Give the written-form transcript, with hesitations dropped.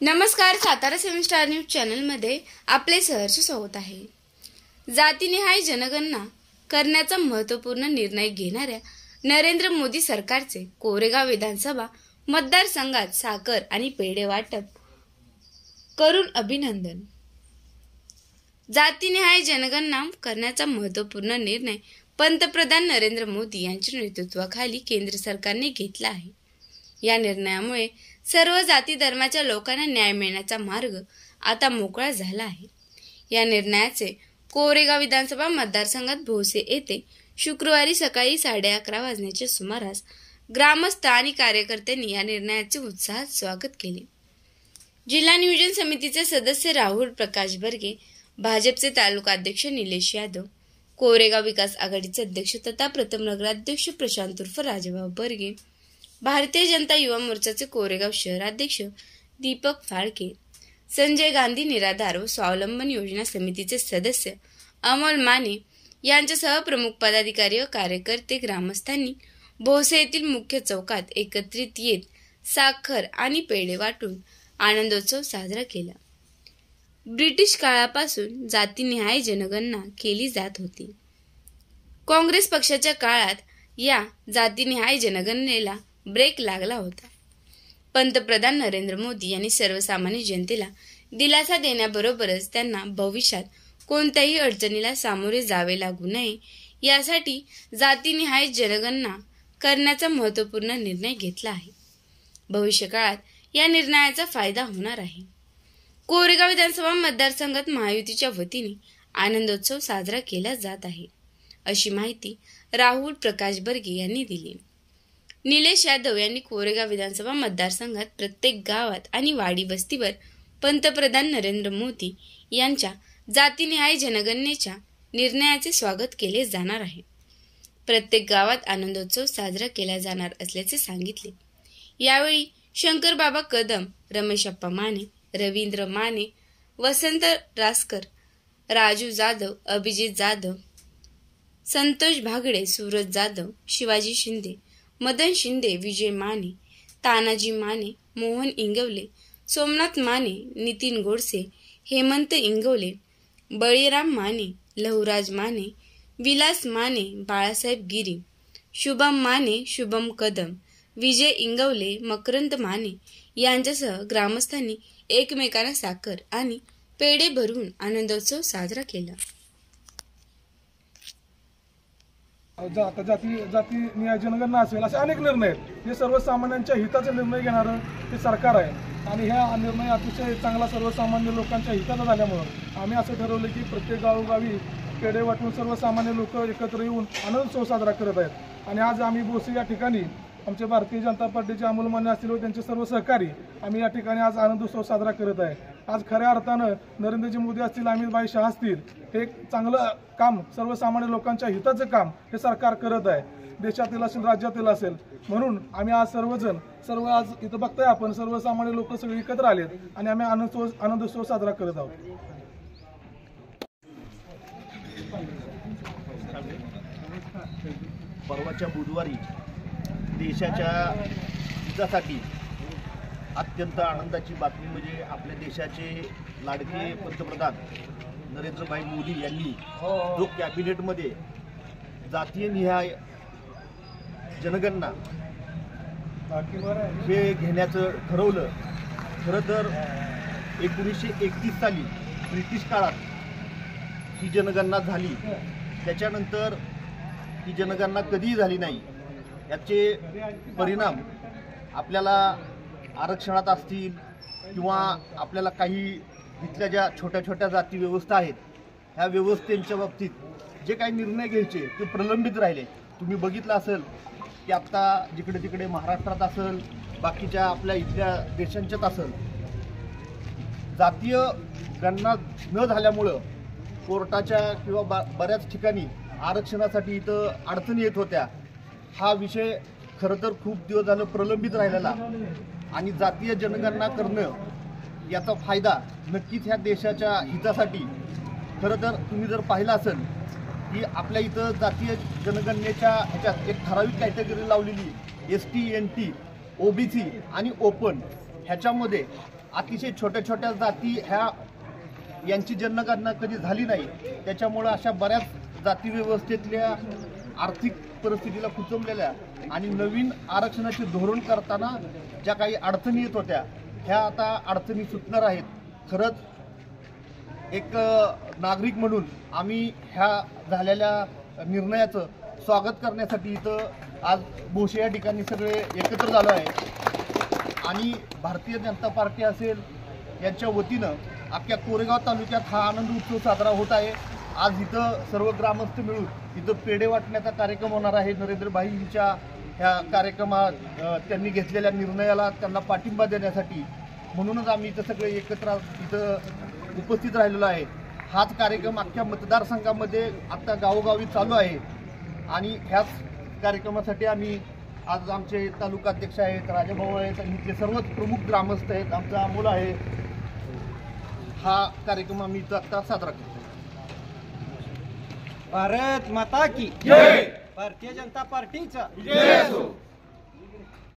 नमस्कार, Satara 7 star news चॅनलमध्ये आपले सहर्ष स्वागत आहे। जातीनिहाय जनगणना करण्याचा महत्त्वपूर्ण निर्णय घेणाऱ्या नरेंद्र मोदी सरकारचे कोरेगाव विधानसभा मतदारसंघात साखर आणि पेढे वाटप करून अभिनंदन। जातीनिहाय जनगणना करण्याचा महत्त्वपूर्ण निर्णय पंतप्रधान नरेंद्र मोदी यांच्या नेतृत्वाखाली केंद्र सरकारने घेतला आहे। या निर्णयामुळे सर्व जाती धर्माच्या लोकांना न्याय मिळण्याचा मार्ग आता मोकळा झाला आहे। या निर्णयाचे कोरेगाव विधानसभा मतदारसंघात भोसे येथे शुक्रवारी सकाळी 11:30 वाजण्याच्या सुमारास ग्रामस्थ आणि कार्यकर्त्यांनी या निर्णयाचे उत्साहात स्वागत केले। जिल्हा नियोजन समितीचे सदस्य राहुल प्रकाश बर्गे, भाजपचे तालुका अध्यक्ष निलेश यादव, कोरेगाव विकास आघाडीचे अध्यक्ष तथा प्रथम नगराध्यक्ष प्रशांत उर्फ राजाभाऊ बर्गे, भारतीय जनता युवा मोर्चाचे कोरेगाव शहराध्यक्ष दीपक फाळके, संजय गांधी निराधार व स्वावलंबन योजना समितीचे सदस्य अमोल माने यांच्यासह प्रमुख पदाधिकारी व कार्यकर्ते ग्रामस्थांनी भोसे येथील मुख्य चौकात एकत्रित येत साखर आणि पेढे वाटून आनंदोत्सव साजरा केला। ब्रिटिश काळापासून जातीनिहाय जनगणना केली जात होती। काँग्रेस पक्षाच्या काळात या जातीनिहाय जनगणनेला ब्रेक लागला होता। पंतप्रधान नरेंद्र मोदी यांनी सर्वसामान्य जनतेला दिलासा देण्याबरोबरच त्यांना भविष्यात कोणत्याही अडचणीला सामोरे जावे लागू नये यासाठी जातीनिहाय जनगणना करण्याचा महत्त्वपूर्ण निर्णय घेतला आहे। भविष्यकाळात या निर्णयाचा फायदा होणार आहे। कोरेगाव विधानसभा मतदारसंघात महायुतीच्या वतीने आनंदोत्सव साजरा केला जात आहे, अशी माहिती राहुल प्रकाश बर्गे यांनी दिली। निलेश यादव यांनी कोरेगाव विधानसभा मतदारसंघात प्रत्येक गावात आणि वाडी वस्तीवर पंतप्रधान नरेंद्र मोदी यांच्या जातीनिहाय जनगणनेच्या निर्णयाचे स्वागत केले जाणार आहे। प्रत्येक गावात आनंदोत्सव साजरा केला जाणार असल्याचे सांगितले। यावेळी शंकर बाबा कदम, रमेशप्पा माने, रवींद्र माने, वसंत रासकर, राजू जाधव, अभिजित जाधव, संतोष भागडे, सूरज जाधव, शिवाजी शिंदे, मदन शिंदे, विजय माने, तानाजी माने, मोहन इंगवले, सोमनाथ माने, नितीन गोडसे, हेमंत इंगवले, बळीराम माने, लहुराज माने, विलास माने, बाळासाहेब गिरी, शुभम माने, शुभम कदम, विजय इंगवले, मकरंद माने यांच्यासह ग्रामस्थांनी एकमेकांना साखर आणि पेढे भरून आनंदोत्सव साजरा केला। जाती निहाय जनगणना असेल असे अनेक निर्णय आहेत। हे सर्वसामान्यांच्या हिताचे निर्णय घेणारं हे सरकार आहे आणि हा निर्णय अतिशय चांगला सर्वसामान्य लोकांच्या हिताचा झाल्यामुळं आम्ही असं ठरवलं की प्रत्येक गावोगावी पेढे वाटून सर्वसामान्य लोक एकत्र येऊन आनंदोत्सव साजरा करत आहेत। आणि आज आम्ही भोसे या ठिकाणी आमचे भारतीय जनता पार्टीचे अमोल माने असतील व त्यांचे सर्व सहकारी आम्ही या ठिकाणी आज आनंदोत्सव साजरा करत आहे। आज खऱ्या अर्थानं नरेंद्रजी मोदी असतील, अमितभाई शाह असतील, हे चांगलं काम सर्वसामान्य लोकांच्या हिताचं काम हे सरकार करत आहे, देशातील असेल राज्यातील असेल। म्हणून आम्ही आज सर्व आज इथं बघताय आपण सर्वसामान्य लोक सगळे एकत्र आलेत आणि आम्ही आनंदोत्सव साजरा करत आहोत। परवाच्या बुधवारी देशाच्या हितासाठी अत्यंत आनंदाची बातमी म्हणजे आपल्या देशाचे लाडके पंतप्रधान नरेंद्रभाई मोदी यांनी जो कॅबिनेटमध्ये जातीय निहाय जनगणना हे घेण्याचं ठरवलं। खरं तर 1931 साली ब्रिटिश काळात ही जनगणना झाली, त्याच्यानंतर ही जनगणना कधीही झाली नाही। याचे परिणाम आपल्याला आरक्षणात असतील किंवा आपल्याला काही इथल्या ज्या छोट्या छोट्या जाती व्यवस्था आहेत ह्या व्यवस्थेच्या बाबतीत जे काही निर्णय घ्यायचे ते प्रलंबित राहिले। तुम्ही बघितलं असेल की आत्ता जिकडे तिकडे महाराष्ट्रात असेल, बाकीच्या आपल्या इथल्या देशांच्यात असेल, जातीय गणना न झाल्यामुळं कोर्टाच्या किंवा बऱ्याच ठिकाणी आरक्षणासाठी इथं अडचणी येत होत्या। हा विषय खरं तर खूप दिवस झालं प्रलंबित राहिलेला आणि जातीय जनगणना करणं याचा फायदा नक्कीच ह्या देशाच्या हितासाठी। खरं तर तुम्ही जर पाहिलं असेल की आपल्या इथं जातीय जनगणनेच्या ह्याच्यात एक ठराविक कॅटेगरी लावलेली ST, NT, OBC आणि ओपन, ह्याच्यामध्ये अतिशय छोट्या छोट्या जाती यांची जनगणना कधी झाली नाही, त्याच्यामुळं अशा बऱ्याच जाती व्यवस्थेतल्या आर्थिक परिस्थितीला कुचंबलेल्या आणि नवीन आरक्षणाचे धोरण करताना ज्या काही अडचणी येत होत्या ह्या आता अडचणी सुटणार आहेत. खरंच एक नागरिक म्हणून आम्ही ह्या झालेल्या निर्णयाचं स्वागत करण्यासाठी इथं आज भोसे या ठिकाणी सगळे एकत्र झालो आहे आणि भारतीय जनता पार्टी असेल यांच्या वतीनं अख्ख्या कोरेगाव तालुक्यात हा आनंद उत्सव साजरा होत आहे. आज इथं सर्व ग्रामस्थ मिळून इथं पेढे वाटण्याचा कार्यक्रम होणार आहे. नरेंद्र भाईंच्या ह्या कार्यक्रमात त्यांनी घेतलेल्या निर्णयाला त्यांना पाठिंबा देण्यासाठी म्हणूनच आम्ही इथं सगळे एकत्र इथं उपस्थित राहिलेलो आहे. हाच कार्यक्रम अख्ख्या मतदारसंघामध्ये आत्ता गावोगावी चालू आहे आणि ह्याच कार्यक्रमासाठी आम्ही आज आमचे तालुका अध्यक्ष आहेत, राजाभाऊ आहेत आणि इथले सर्वच प्रमुख ग्रामस्थ आहेत, आमचा अमोल आहे, हा कार्यक्रम आम्ही इथं आत्ता साजरा करतो. भारत माता की जय. भारतीय जनता पार्टीचा जय असो.